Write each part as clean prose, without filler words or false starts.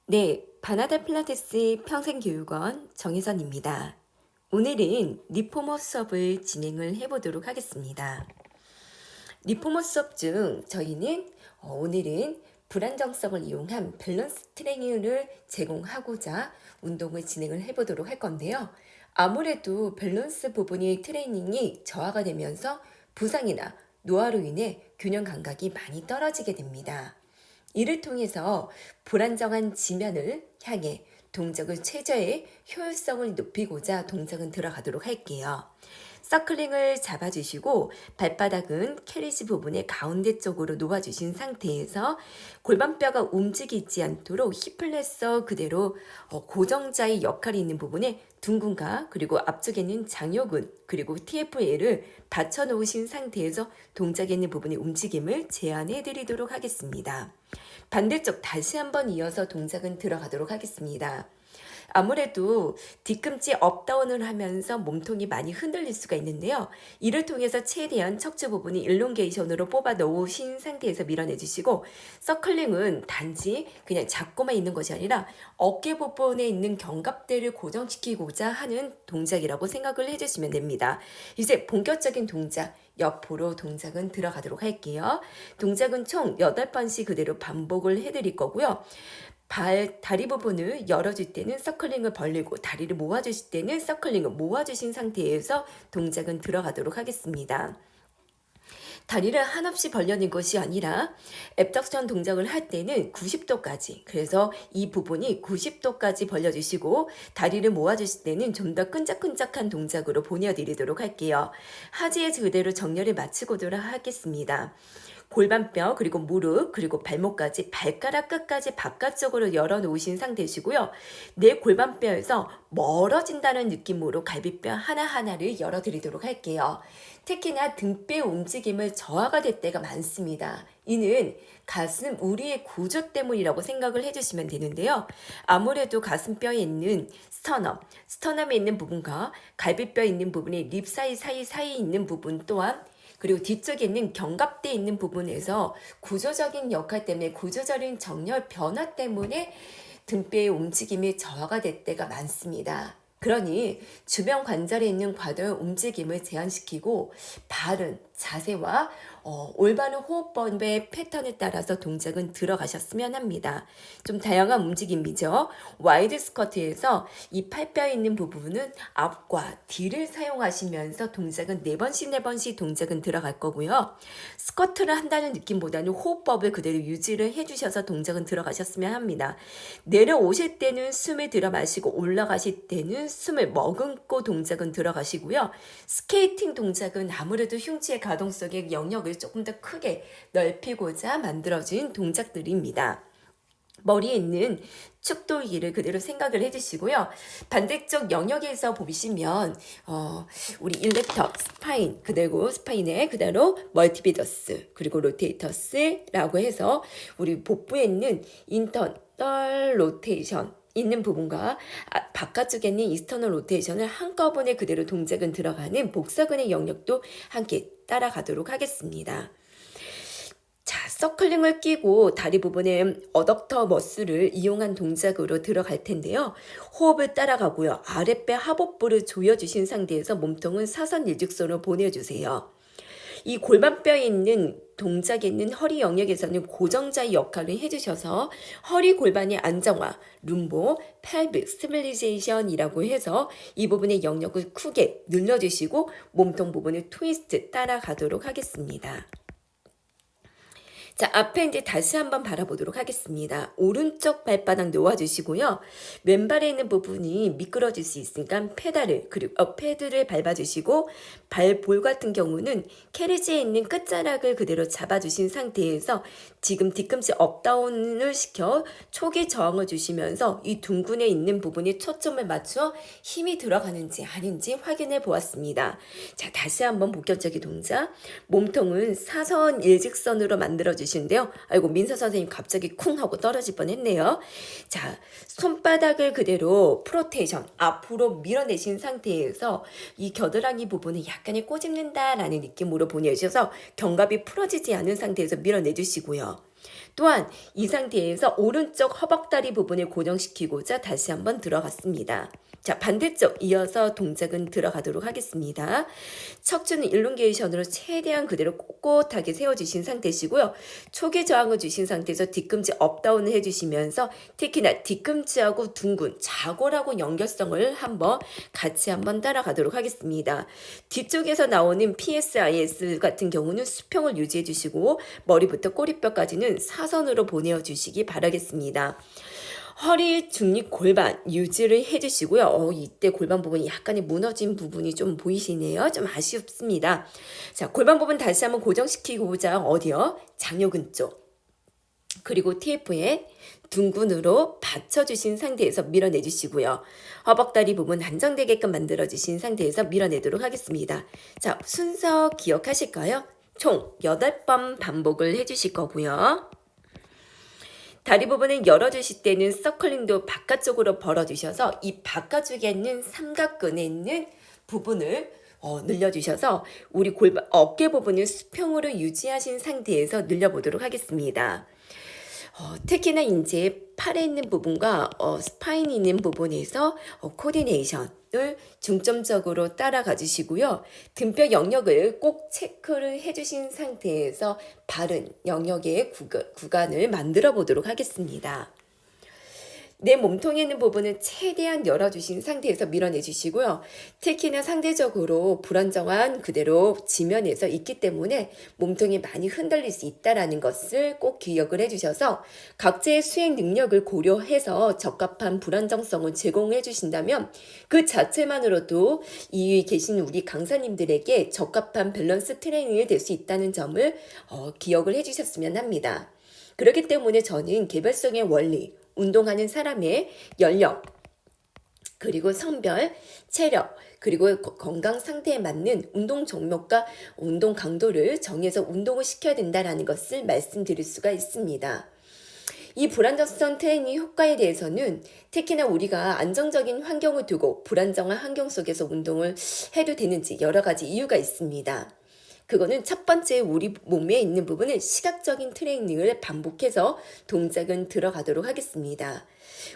네, 바나다 필라테스 평생교육원 정혜선입니다. 오늘은 리포머 수업을 진행을 해보도록 하겠습니다. 리포머 수업 중 저희는 오늘은 불안정성을 이용한 밸런스 트레이닝을 제공하고자 운동을 진행을 해보도록 할 건데요. 아무래도 밸런스 부분의 트레이닝이 저하가 되면서 부상이나 노화로 인해 균형 감각이 많이 떨어지게 됩니다. 이를 통해서 불안정한 지면을 향해 동작의 최저의 효율성을 높이고자 동작은 들어가도록 할게요. 서클링을 잡아주시고 발바닥은 캐리지 부분의 가운데 쪽으로 놓아주신 상태에서 골반뼈가 움직이지 않도록 힙플레서 그대로 고정자의 역할이 있는 부분에 둥근과 그리고 앞쪽에는 장요근 그리고 TFL을 받쳐 놓으신 상태에서 동작에 있는 부분의 움직임을 제한해 드리도록 하겠습니다. 반대쪽 다시 한번 이어서 동작은 들어가도록 하겠습니다. 아무래도 뒤꿈치 업다운을 하면서 몸통이 많이 흔들릴 수가 있는데요. 이를 통해서 최대한 척추 부분이 일롱게이션으로 뽑아 놓으신 상태에서 밀어내 주시고, 서클링은 단지 그냥 잡고만 있는 것이 아니라 어깨 부분에 있는 견갑대를 고정시키고자 하는 동작이라고 생각을 해주시면 됩니다. 이제 본격적인 동작, 옆으로 동작은 들어가도록 할게요. 동작은 총 8번씩 그대로 반복을 해드릴 거고요. 다리 부분을 열어줄 때는 서클링을 벌리고 다리를 모아주실 때는 서클링을 모아주신 상태에서 동작은 들어가도록 하겠습니다. 다리를 한없이 벌려는 것이 아니라 앱덕션 동작을 할 때는 90도까지, 그래서 이 부분이 90도까지 벌려주시고 다리를 모아주실 때는 좀 더 끈적끈적한 동작으로 보내드리도록 할게요. 하지에 그대로 정렬을 마치고도록 하겠습니다. 골반뼈 그리고 무릎 그리고 발목까지 발가락 끝까지 바깥쪽으로 열어놓으신 상태시고요. 내 골반뼈에서 멀어진다는 느낌으로 갈비뼈 하나하나를 열어드리도록 할게요. 특히나 등뼈 움직임을 저하가 될 때가 많습니다. 이는 가슴 우리의 구조 때문이라고 생각을 해주시면 되는데요. 아무래도 가슴뼈에 있는 스터넘에 있는 부분과 갈비뼈에 있는 부분이 립 사이에 있는 부분 또한 그리고 뒤쪽에 있는 견갑대에 있는 부분에서 구조적인 역할 때문에 구조적인 정렬 변화 때문에 등뼈의 움직임이 저하가 될 때가 많습니다. 그러니 주변 관절에 있는 과도한 움직임을 제한시키고 바른 자세와 올바른 호흡법의 패턴에 따라서 동작은 들어가셨으면 합니다. 좀 다양한 움직임이죠. 와이드 스쿼트에서 이 팔뼈에 있는 부분은 앞과 뒤를 사용하시면서 동작은 4번씩 동작은 들어갈 거고요. 스쿼트를 한다는 느낌보다는 호흡법을 그대로 유지를 해주셔서 동작은 들어가셨으면 합니다. 내려오실 때는 숨을 들여 마시고 올라가실 때는 숨을 머금고 동작은 들어가시고요. 스케이팅 동작은 아무래도 흉추의 가동성의 영역을 조금 더 크게 넓히고자 만들어진 동작들입니다. 머리에 있는 축돌기를 그대로 생각을 해주시고요. 반대쪽 영역에서 보시면 우리 일렉터, 스파인, 그대로 스파인에 그대로 멀티비더스 그리고 로테이터스라고 해서 우리 복부에 있는 인터널 로테이션 있는 부분과 바깥쪽에 있는 이스터널 로테이션을 한꺼번에 그대로 동작은 들어가는 복사근의 영역도 함께 따라가도록 하겠습니다. 자, 서클링을 끼고 다리 부분에 어덕터 머슬을 이용한 동작으로 들어갈 텐데요. 호흡을 따라가고요. 아랫배 하복부를 조여주신 상태에서 몸통은 사선 일직선으로 보내주세요. 이 골반뼈에 있는 동작에 있는 허리 영역에서는 고정자의 역할을 해주셔서 허리 골반의 안정화, 룸보, 펠빅 스테빌리제이션이라고 해서 이 부분의 영역을 크게 늘려주시고 몸통 부분을 트위스트 따라가도록 하겠습니다. 자, 앞에 이제 다시 한번 바라보도록 하겠습니다. 오른쪽 발바닥 놓아주시고요. 왼발에 있는 부분이 미끄러질 수 있으니까 패드를 밟아주시고 발볼 같은 경우는 캐리지에 있는 끝자락을 그대로 잡아주신 상태에서 지금 뒤꿈치 업다운을 시켜 초기 저항을 주시면서 이 둥근에 있는 부분에 초점을 맞춰 힘이 들어가는지 아닌지 확인해 보았습니다. 자, 다시 한번 본격적인 동작. 몸통은 사선 일직선으로 만들어주시고 주시는데요. 아이고 민서 선생님 갑자기 쿵 하고 떨어질 뻔했네요. 자, 손바닥을 그대로 프로테이션 앞으로 밀어내신 상태에서 이 겨드랑이 부분을 약간의 꼬집는다라는 느낌으로 보내주셔서 견갑이 풀어지지 않은 상태에서 밀어내주시고요. 또한 이 상태에서 오른쪽 허벅다리 부분을 고정시키고자 다시 한번 들어갔습니다. 자, 반대쪽 이어서 동작은 들어가도록 하겠습니다. 척추는 일롱게이션으로 최대한 그대로 꼿꼿하게 세워주신 상태시고요. 초기 저항을 주신 상태에서 뒤꿈치 업다운을 해주시면서 특히나 뒤꿈치하고 둥근 좌골하고 연결성을 같이 한번 따라가도록 하겠습니다. 뒤쪽에서 나오는 PSIS 같은 경우는 수평을 유지해 주시고 머리부터 꼬리뼈까지는 사선으로 보내어 주시기 바라겠습니다. 허리 중립 골반 유지를 해주시고요. 이때 골반 부분이 약간의 무너진 부분이 좀 보이시네요. 좀 아쉽습니다. 자, 골반 부분 다시 한번 고정시키고자 어디요? 장요근 쪽. 그리고 TF에 둥근으로 받쳐주신 상태에서 밀어내주시고요. 허벅다리 부분 안정되게끔 만들어주신 상태에서 밀어내도록 하겠습니다. 자, 순서 기억하실까요? 총 8번 반복을 해주실 거고요. 다리 부분을 열어주실 때는 서클링도 바깥쪽으로 벌어주셔서 이 바깥쪽에 있는 삼각근에 있는 부분을 늘려주셔서 우리 어깨 부분을 수평으로 유지하신 상태에서 늘려보도록 하겠습니다. 특히나 이제 팔에 있는 부분과 스파인이 있는 부분에서 코디네이션을 중점적으로 따라가 주시고요. 등뼈 영역을 꼭 체크를 해주신 상태에서 바른 영역의 구간을 만들어 보도록 하겠습니다. 내 몸통에 있는 부분은 최대한 열어주신 상태에서 밀어내 주시고요. 특히나 상대적으로 불안정한 그대로 지면에서 있기 때문에 몸통이 많이 흔들릴 수 있다는 것을 꼭 기억을 해주셔서 각자의 수행 능력을 고려해서 적합한 불안정성을 제공해 주신다면 그 자체만으로도 이 계신 우리 강사님들에게 적합한 밸런스 트레이닝이 될 수 있다는 점을 기억을 해주셨으면 합니다. 그렇기 때문에 저는 개별성의 원리, 운동하는 사람의 연령, 그리고 성별, 체력, 그리고 건강 상태에 맞는 운동 종목과 운동 강도를 정해서 운동을 시켜야 된다는 것을 말씀드릴 수가 있습니다. 이 불안정성 트레이닝 효과에 대해서는 특히나 우리가 안정적인 환경을 두고 불안정한 환경 속에서 운동을 해도 되는지 여러 가지 이유가 있습니다. 그거는 첫 번째 우리 몸에 있는 부분은 시각적인 트레이닝을 반복해서 동작은 들어가도록 하겠습니다.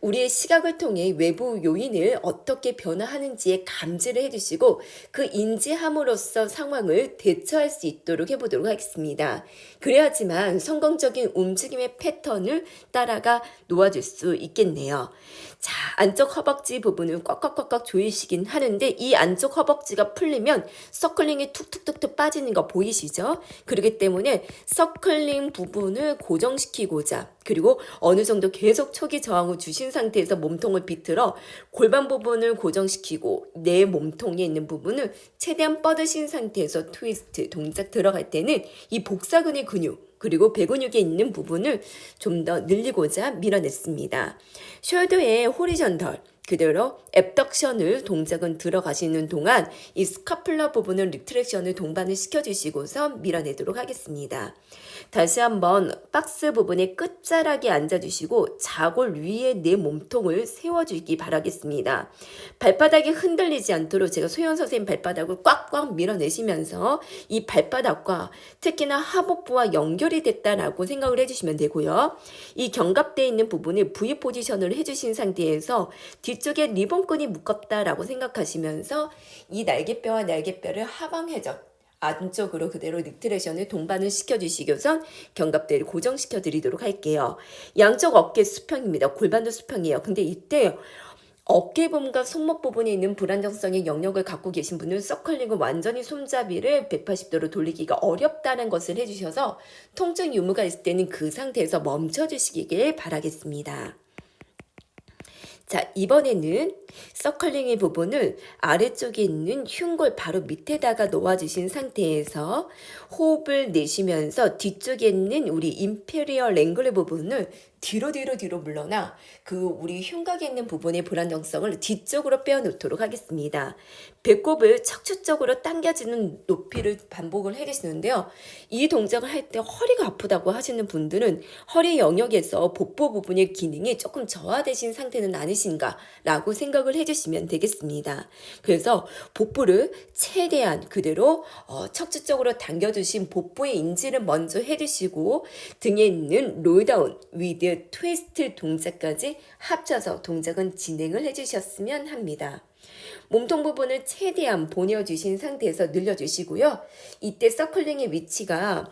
우리의 시각을 통해 외부 요인을 어떻게 변화하는지에 감지를 해주시고 그 인지함으로써 상황을 대처할 수 있도록 해보도록 하겠습니다. 그래야지만 성공적인 움직임의 패턴을 따라가 놓아줄 수 있겠네요. 자, 안쪽 허벅지 부분을 꽉꽉꽉꽉 조이시긴 하는데 이 안쪽 허벅지가 풀리면 서클링이 툭툭툭툭 빠지는 거 보이시죠? 그렇기 때문에 서클링 부분을 고정시키고자 그리고 어느 정도 계속 초기 저항을 주신 상태에서 몸통을 비틀어 골반 부분을 고정시키고 내 몸통에 있는 부분을 최대한 뻗으신 상태에서 트위스트 동작 들어갈 때는 이 복사근의 근육 그리고 배근육에 있는 부분을 좀 더 늘리고자 밀어냈습니다. 숄더의 호리전털 그대로 앱덕션을 동작은 들어가시는 동안 이 스카플라 부분은 리트렉션을 동반을 시켜주시고서 밀어내도록 하겠습니다. 다시 한번 박스 부분의 끝자락에 앉아주시고 좌골 위에 내 몸통을 세워주기 바라겠습니다. 발바닥이 흔들리지 않도록 제가 소연 선생님 발바닥을 꽉꽉 밀어내시면서 이 발바닥과 특히나 하복부와 연결이 됐다라고 생각을 해주시면 되고요. 이 견갑대에 있는 부분을 V 포지션을 해주신 상태에서 뒤쪽에 리본끈이 묶었다라고 생각하시면서 이 날개뼈와 날개뼈를 하방 회전 안쪽으로 그대로 리트렉션을 동반을 시켜주시고선 견갑대를 고정시켜 드리도록 할게요. 양쪽 어깨 수평입니다. 골반도 수평이에요. 근데 이때 어깨 부분과 손목 부분에 있는 불안정성의 영역을 갖고 계신 분은 서클링을 완전히 손잡이를 180도로 돌리기가 어렵다는 것을 해주셔서 통증 유무가 있을 때는 그 상태에서 멈춰주시길 바라겠습니다. 자, 이번에는 서클링의 부분을 아래쪽에 있는 흉골 바로 밑에다가 놓아주신 상태에서 호흡을 내쉬면서 뒤쪽에 있는 우리 인페리어 랭글 부분을 뒤로 물러나 우리 흉곽에 있는 부분의 불안정성을 뒤쪽으로 빼어놓도록 하겠습니다. 배꼽을 척추적으로 당겨주는 높이를 반복을 해주시는데요. 이 동작을 할 때 허리가 아프다고 하시는 분들은 허리 영역에서 복부 부분의 기능이 조금 저하되신 상태는 아니신가 라고 생각을 해주시면 되겠습니다. 그래서 복부를 최대한 그대로 척추적으로 당겨주신 복부의 인지를 먼저 해주시고 등에 있는 롤다운, 위드, 트위스트 동작까지 합쳐서 동작은 진행을 해주셨으면 합니다. 몸통 부분을 최대한 보내주신 상태에서 늘려주시고요. 이때 서클링의 위치가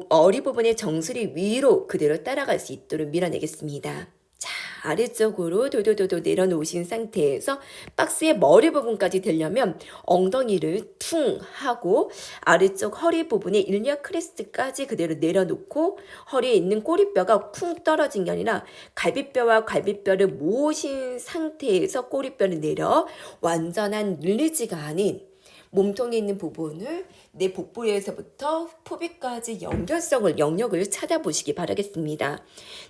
어리 부분의 정수리 위로 그대로 따라갈 수 있도록 밀어내겠습니다. 자, 아래쪽으로 도도도도 내려놓으신 상태에서 박스의 머리 부분까지 되려면 엉덩이를 퉁 하고 아래쪽 허리 부분의 일리아 크레스트까지 그대로 내려놓고 허리에 있는 꼬리뼈가 쿵 떨어진 게 아니라 갈비뼈와 갈비뼈를 모으신 상태에서 꼬리뼈를 내려 완전한 릴리즈가 아닌 몸통에 있는 부분을 내 복부에서부터 포비까지 영역을 찾아보시기 바라겠습니다.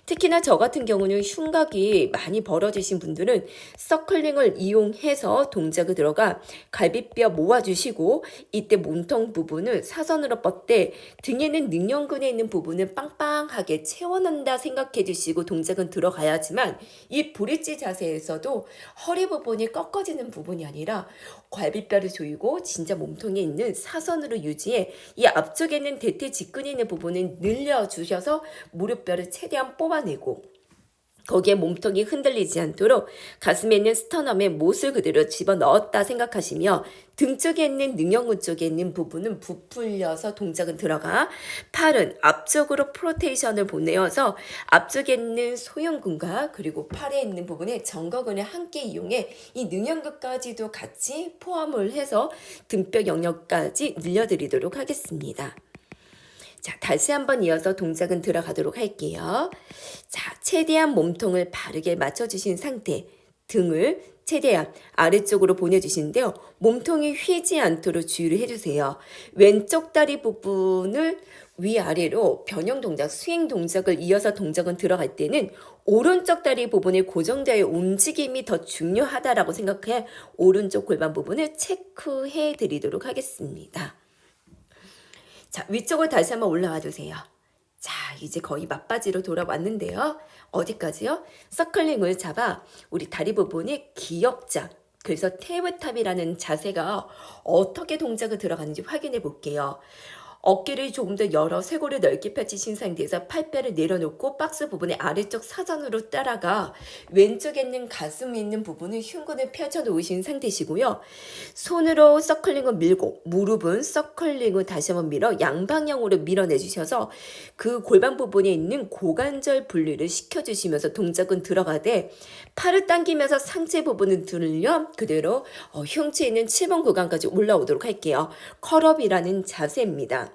특히나 저 같은 경우는 흉곽이 많이 벌어지신 분들은 서클링을 이용해서 동작을 들어가 갈비뼈 모아주시고 이때 몸통 부분을 사선으로 뻗되 등에는 능형근에 있는 부분을 빵빵하게 채워넣는다 생각해 주시고 동작은 들어가야지만 이 브릿지 자세에서도 허리 부분이 꺾어지는 부분이 아니라 갈비뼈를 조이고 진짜 몸통에 있는 사선으로 유지해 이 앞쪽에 있는 대퇴 직근에 있는 부분은 늘려주셔서 무릎뼈를 최대한 뽑아내고 거기에 몸통이 흔들리지 않도록 가슴에 있는 스터넘에 못을 그대로 집어넣었다 생각하시며 등 쪽에 있는 능형근 쪽에 있는 부분은 부풀려서 동작은 들어가 팔은 앞쪽으로 프로테이션을 보내어서 앞쪽에 있는 소형근과 그리고 팔에 있는 부분에 정거근을 함께 이용해 이 능형근까지도 같이 포함을 해서 등뼈 영역까지 늘려드리도록 하겠습니다. 자, 다시 한번 이어서 동작은 들어가도록 할게요. 자, 최대한 몸통을 바르게 맞춰주신 상태, 등을 최대한 아래쪽으로 보내주시는데요. 몸통이 휘지 않도록 주의를 해주세요. 왼쪽 다리 부분을 위아래로 변형 동작, 스윙 동작을 이어서 동작은 들어갈 때는 오른쪽 다리 부분의 고정자의 움직임이 더 중요하다라고 생각해 오른쪽 골반 부분을 체크해 드리도록 하겠습니다. 자, 위쪽으로 다시 한번 올라와 주세요. 자, 이제 거의 막바지로 돌아왔는데요. 어디까지요? 서클링을 잡아 우리 다리 부분이 기역자, 그래서 테이블탑이라는 자세가 어떻게 동작을 들어가는지 확인해 볼게요. 어깨를 조금 더 열어 쇄골을 넓게 펼치신 상태에서 팔뼈를 내려놓고 박스 부분의 아래쪽 사선으로 따라가 왼쪽에 있는 가슴에 있는 부분은 흉근을 펼쳐 놓으신 상태시고요. 손으로 서클링을 밀고 무릎은 서클링을 다시 한번 밀어 양방향으로 밀어내 주셔서 그 골반 부분에 있는 고관절 분리를 시켜주시면서 동작은 들어가되 팔을 당기면서 상체 부분을 들려 그대로 흉추에 있는 7번 구간까지 올라오도록 할게요. 컬업이라는 자세입니다.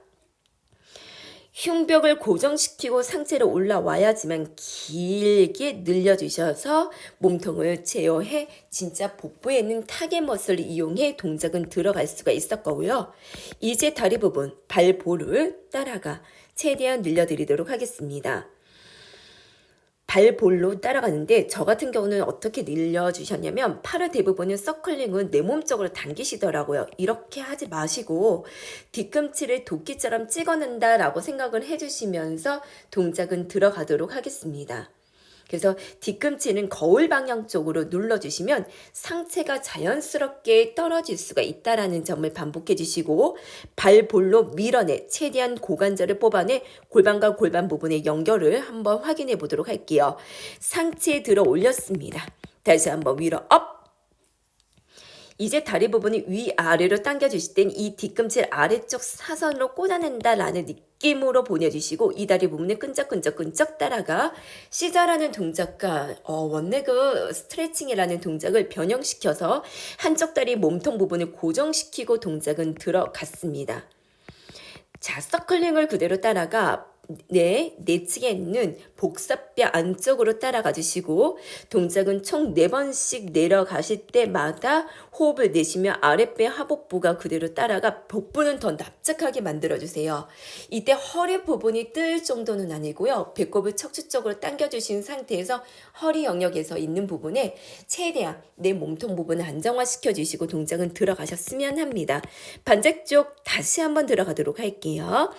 흉벽을 고정시키고 상체로 올라와야지만 길게 늘려주셔서 몸통을 제어해 진짜 복부에 있는 타겟 머슬을 이용해 동작은 들어갈 수가 있을 거고요. 이제 다리 부분, 발볼을 따라가 최대한 늘려드리도록 하겠습니다. 발볼로 따라가는데 저 같은 경우는 어떻게 늘려주셨냐면 팔을 대부분은 서클링은 내 몸쪽으로 당기시더라고요. 이렇게 하지 마시고 뒤꿈치를 도끼처럼 찍어낸다라고 생각을 해주시면서 동작은 들어가도록 하겠습니다. 그래서 뒤꿈치는 거울 방향 쪽으로 눌러주시면 상체가 자연스럽게 떨어질 수가 있다라는 점을 반복해 주시고 발볼로 밀어내 최대한 고관절을 뽑아내 골반과 골반 부분의 연결을 한번 확인해 보도록 할게요. 상체에 들어 올렸습니다. 다시 한번 위로 업! 이제 다리 부분이 위아래로 당겨주실 땐 이 뒤꿈치를 아래쪽 사선으로 꽂아낸다라는 느낌으로 보내주시고 이 다리 부분을 끈적끈적 따라가 시저라는 동작과 원레그 스트레칭이라는 동작을 변형시켜서 한쪽 다리 몸통 부분을 고정시키고 동작은 들어갔습니다. 자, 서클링을 그대로 따라가 내측에 있는 복사뼈 안쪽으로 따라가 주시고 동작은 총 4번씩 내려가실 때마다 호흡을 내쉬며 아랫배 하복부가 그대로 따라가 복부는 더 납작하게 만들어주세요. 이때 허리 부분이 뜰 정도는 아니고요. 배꼽을 척추 쪽으로 당겨주신 상태에서 허리 영역에서 있는 부분에 최대한 내 몸통 부분을 안정화시켜 주시고 동작은 들어가셨으면 합니다. 반대쪽 다시 한번 들어가도록 할게요.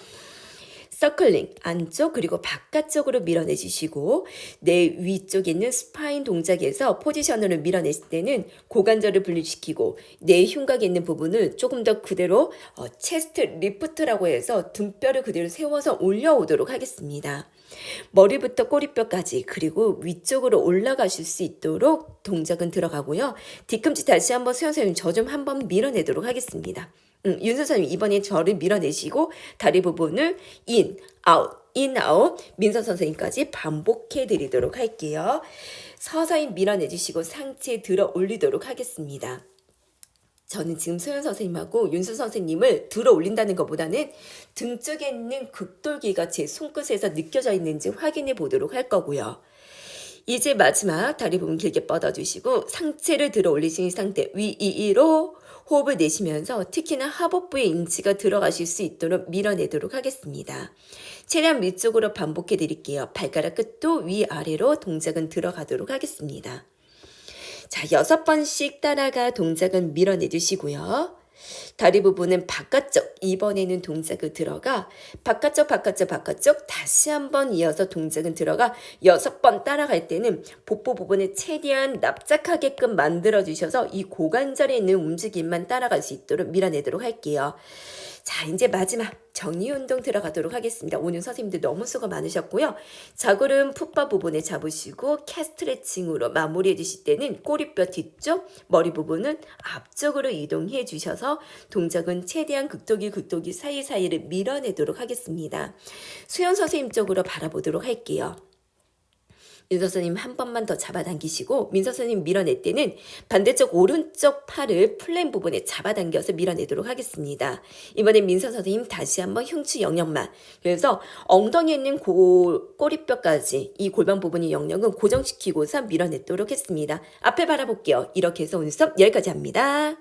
서클링 안쪽 그리고 바깥쪽으로 밀어내주시고 내 위쪽에 있는 스파인 동작에서 포지션으로 밀어냈을 때는 고관절을 분리시키고 내 흉곽에 있는 부분을 조금 더 그대로 체스트 리프트라고 해서 등뼈를 그대로 세워서 올려오도록 하겠습니다. 머리부터 꼬리뼈까지 그리고 위쪽으로 올라가실 수 있도록 동작은 들어가고요. 뒤꿈치 다시 한번 수영선생님 저 좀 한번 밀어내도록 하겠습니다. 윤 선생님 이번에 저를 밀어내시고 다리 부분을 인, 아웃 민서 선생님까지 반복해 드리도록 할게요. 서서히 밀어내주시고 상체 들어 올리도록 하겠습니다. 저는 지금 소연 선생님하고 윤수 선생님을 들어 올린다는 것보다는 등 쪽에 있는 극돌기가 제 손끝에서 느껴져 있는지 확인해 보도록 할 거고요. 이제 마지막 다리 부분 길게 뻗어주시고 상체를 들어 올리신 상태 위로 호흡을 내쉬면서 특히나 하복부에 인치가 들어가실 수 있도록 밀어내도록 하겠습니다. 최대한 위쪽으로 반복해 드릴게요. 발가락 끝도 위아래로 동작은 들어가도록 하겠습니다. 자, 6번씩 따라가 동작은 밀어내주시고요. 다리 부분은 바깥쪽, 이번에는 동작을 들어가 바깥쪽 다시 한번 이어서 동작은 들어가 6번 따라갈 때는 복부 부분을 최대한 납작하게끔 만들어주셔서 이 고관절에 있는 움직임만 따라갈 수 있도록 밀어내도록 할게요. 자, 이제 마지막 정리운동 들어가도록 하겠습니다. 오늘 선생님들 너무 수고 많으셨고요. 자골은 풋바 부분에 잡으시고 캐스트레칭으로 마무리해 주실 때는 꼬리뼈 뒤쪽, 머리 부분은 앞쪽으로 이동해 주셔서 동작은 최대한 극도기 사이사이를 밀어내도록 하겠습니다. 수연 선생님 쪽으로 바라보도록 할게요. 윤 선생님 한 번만 더 잡아당기시고 민 선생님 밀어낼 때는 반대쪽 오른쪽 팔을 플랜 부분에 잡아당겨서 밀어내도록 하겠습니다. 이번엔 민서 선생님 다시 한번 흉추 영역만, 그래서 엉덩이에 있는 꼬리뼈까지 이 골반 부분의 영역은 고정시키고서 밀어내도록 했습니다. 앞에 바라볼게요. 이렇게 해서 오늘 수업 여기까지 합니다.